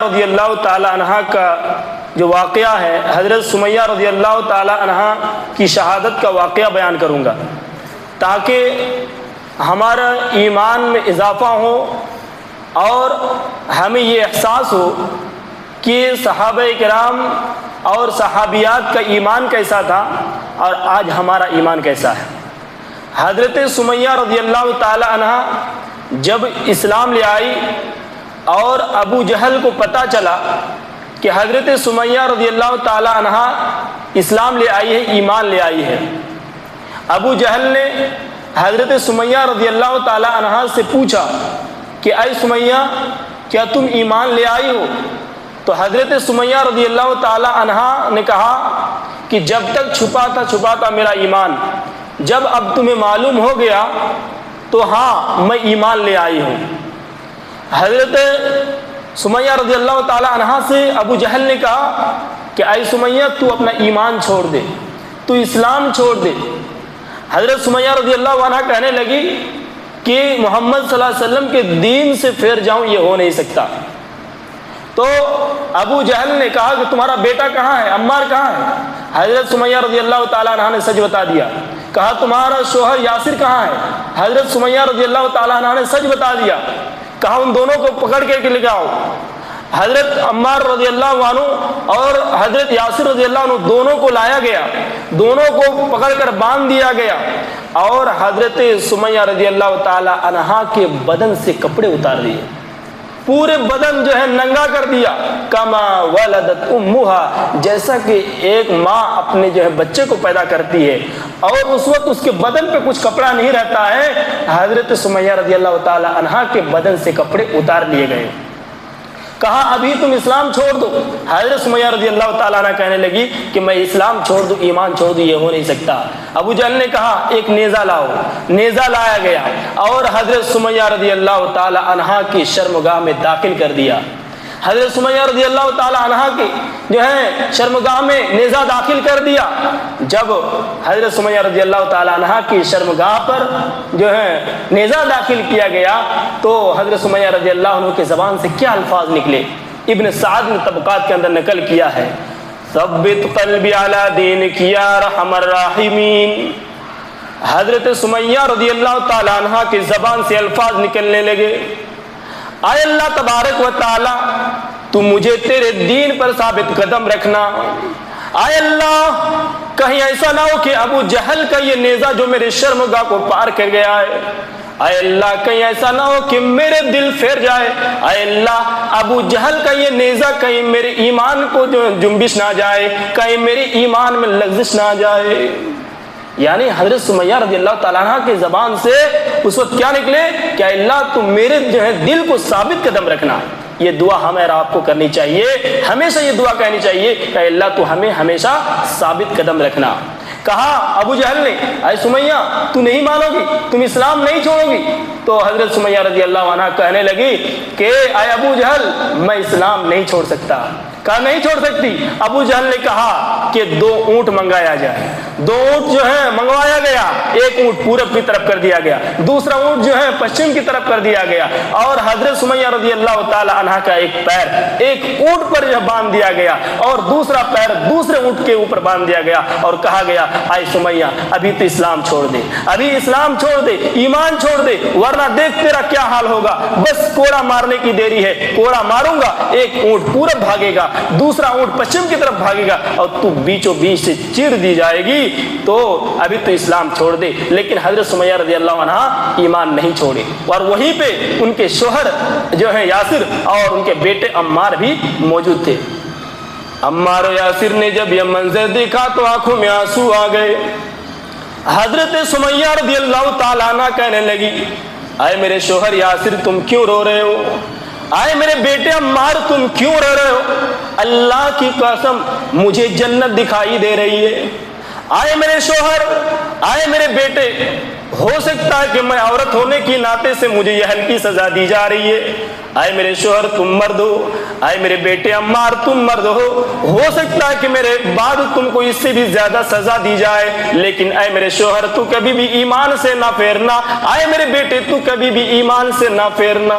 رضی اللہ تعالی عنہ کا جو واقعہ ہے، حضرت سمیہ رضی اللہ تعالی عنہ کی شہادت کا واقعہ بیان کروں گا تاکہ ہمارا ایمان میں اضافہ ہو اور ہمیں یہ احساس ہو کہ صحابہ کرام اور صحابیات کا ایمان کیسا تھا اور آج ہمارا ایمان کیسا ہے۔ حضرت سمیہ رضی اللہ تعالی عنہ جب اسلام لے آئی اور ابو جہل کو پتہ چلا کہ حضرت سمیہ رضی اللہ تعالی عنہ اسلام لے آئی ہے، ایمان لے آئی ہے، ابو جہل نے حضرت سمیہ رضی اللہ تعالی عنہ سے پوچھا کہ اے سمیہ کیا تم ایمان لے آئی ہو؟ تو حضرت سمیہ رضی اللہ تعالی عنہ نے کہا کہ جب تک چھپا تھا میرا ایمان، جب اب تمہیں معلوم ہو گیا تو ہاں میں ایمان لے آئی ہوں۔ حضرت سمیہ رضی اللہ تعالی عنہ سے ابو جہل نے کہا کہ اے سمیہ تو اپنا ایمان چھوڑ دے، تو اسلام چھوڑ دے۔ حضرت سمیہ رضی اللہ عنہ کہنے لگی کہ محمد صلی اللہ علیہ وسلم کے دین سے پھر جاؤں، یہ ہو نہیں سکتا۔ تو ابو جہل نے کہا کہ تمہارا بیٹا کہاں ہے، عمار کہاں ہے؟ حضرت سمیہ رضی اللہ تعالیٰ عنہ نے سچ بتا دیا۔ کہا تمہارا شوہر یاسر کہاں ہے؟ حضرت سمیہ رضی اللہ تعالیٰ عنہ نے سچ بتا دیا۔ کہا ان دونوں کو پکڑ کے لے آؤ۔ حضرت عمار رضی اللہ عنہ اور حضرت یاسر رضی اللہ عنہ دونوں کو لایا گیا، دونوں کو پکڑ کر باندھ دیا گیا اور حضرت سمیہ رضی اللہ تعالی عنہا کے بدن سے کپڑے اتار دیے، پورے بدن جو ہے ننگا کر دیا۔ کما ولدت امہا، جیسا کہ ایک ماں اپنے جو ہے بچے کو پیدا کرتی ہے اور اس وقت اس کے بدن پہ کچھ کپڑا نہیں رہتا ہے، حضرت سمیہ رضی اللہ تعالی عنہا کے بدن سے کپڑے اتار لیے گئے۔ کہا ابھی تم اسلام چھوڑ دو۔ حضرت سمیہ رضی اللہ تعالیٰ عنہ کہنے لگی کہ میں اسلام چھوڑ دوں، ایمان چھوڑ دوں، یہ ہو نہیں سکتا۔ ابو جہل نے کہا ایک نیزہ لاؤ، نیزہ لایا گیا اور حضرت سمیہ رضی اللہ تعالیٰ عنہ کی شرمگاہ میں داخل کر دیا۔ حضرت سمیہ رضی اللہ تعالیٰ عنہ کی جو ہے شرمگاہ میں نیزہ داخل کر دیا۔ جب حضرت سمیہ رضی اللہ تعالیٰ عنہ کی شرمگاہ پر جو ہے نیزہ داخل کیا گیا تو حضرت سمیہ رضی اللہ عنہ کی زبان سے کیا الفاظ نکلے، ابن سعد نے طبقات کے اندر نقل کیا ہے، ثبت قلبی علی دینک یا ارحم الراحمین۔ حضرت سمیہ رضی اللہ تعالیٰ عنہ کی زبان سے الفاظ نکلنے لگے، اے اللہ تبارک و تعالی تو مجھے تیرے دین پر ثابت قدم رکھنا۔ اے اللہ کہیں ایسا نہ ہو کہ ابو جہل کا یہ نیزہ جو میرے شرمگاہ کو پار کر گیا ہے، اے اللہ کہیں ایسا نہ ہو کہ میرے دل پھیر جائے، اے اللہ ابو جہل کا یہ نیزہ کہیں میرے ایمان کو جو جنبش نہ جائے، کہیں میرے ایمان میں لغزش نہ جائے۔ یعنی حضرت سمیہ رضی اللہ تعالیٰ عنہ کی زبان سے اس وقت کیا نکلے کہ اللہ تم میرے جو ہے دل کو ثابت قدم رکھنا۔ یہ دعا ہمیں اور آپ کو کرنی چاہیے، ہمیشہ یہ دعا کہنی چاہیے کہ اللہ تو ہمیں ہمیشہ ثابت قدم رکھنا۔ کہا ابو جہل نے اے سمیہ تو نہیں مانو گی، تم اسلام نہیں چھوڑو گی؟ تو حضرت سمیہ رضی اللہ عنہ کہنے لگی کہ اے ابو جہل میں اسلام نہیں چھوڑ سکتا۔ کہا نہیں چھوڑ سکتی؟ ابو جہل نے کہا کہ 2 اونٹ منگایا جائے۔ 2 اونٹ جو ہے منگوایا گیا، ایک اونٹ پورب کی طرف کر دیا گیا، دوسرا اونٹ جو ہے پشچم کی طرف کر دیا گیا اور حضرت سمیہ رضی اللہ تعالی عنہ کا ایک پیر ایک اونٹ پر جو باندھ دیا گیا اور دوسرا پیر دوسرے اونٹ کے اوپر باندھ دیا گیا اور کہا گیا اے سمیہ ابھی تو اسلام چھوڑ دے، ابھی اسلام چھوڑ دے، ایمان چھوڑ دے، ورنہ دیکھ تیرا کیا حال ہوگا۔ بس کوڑا مارنے کی دیری ہے، کوڑا ماروں گا، ایک اونٹ پورب بھاگے گا، دوسرا اونٹ پشچم کی طرف بھاگے گا اور تو بیچوں بیچ سے چیر دی جائے گی، تو ابھی تو اسلام چھوڑ دے۔ لیکن حضرت سمیہ رضی اللہ عنہ ایمان نہیں چھوڑے اور وہیں پہ ان کے شوہر جو ہے یاسر اور ان کے بیٹے عمار بھی موجود تھے۔ عمار و یاسر نے جب یہ منظر دیکھا تو آنکھوں میں آنسو آ گئے۔ حضرت سمیہ رضی اللہ تعالیٰ عنہ کہنے لگی اے میرے شوہر یاسر تم کیوں رو رہے ہو؟ آئے میرے بیٹے عمار تم کیوں رو رہے ہو؟ اللہ کی قسم مجھے جنت دکھائی دے رہی ہے۔ آئے میرے شوہر، آئے میرے بیٹے، ہو سکتا ہے کہ میں عورت ہونے کی ناطے سے مجھے یہ ہلکی سزا دی جا رہی ہے۔ آئے میرے شوہر تم مرد ہو، آئے میرے بیٹے عمار تم مرد ہو سکتا ہے کہ میرے بعد تم کو اس سے بھی زیادہ سزا دی جائے، لیکن اے میرے شوہر تو کبھی بھی ایمان سے نہ پھیرنا، آئے میرے بیٹے تو کبھی بھی ایمان سے نہ پھیرنا۔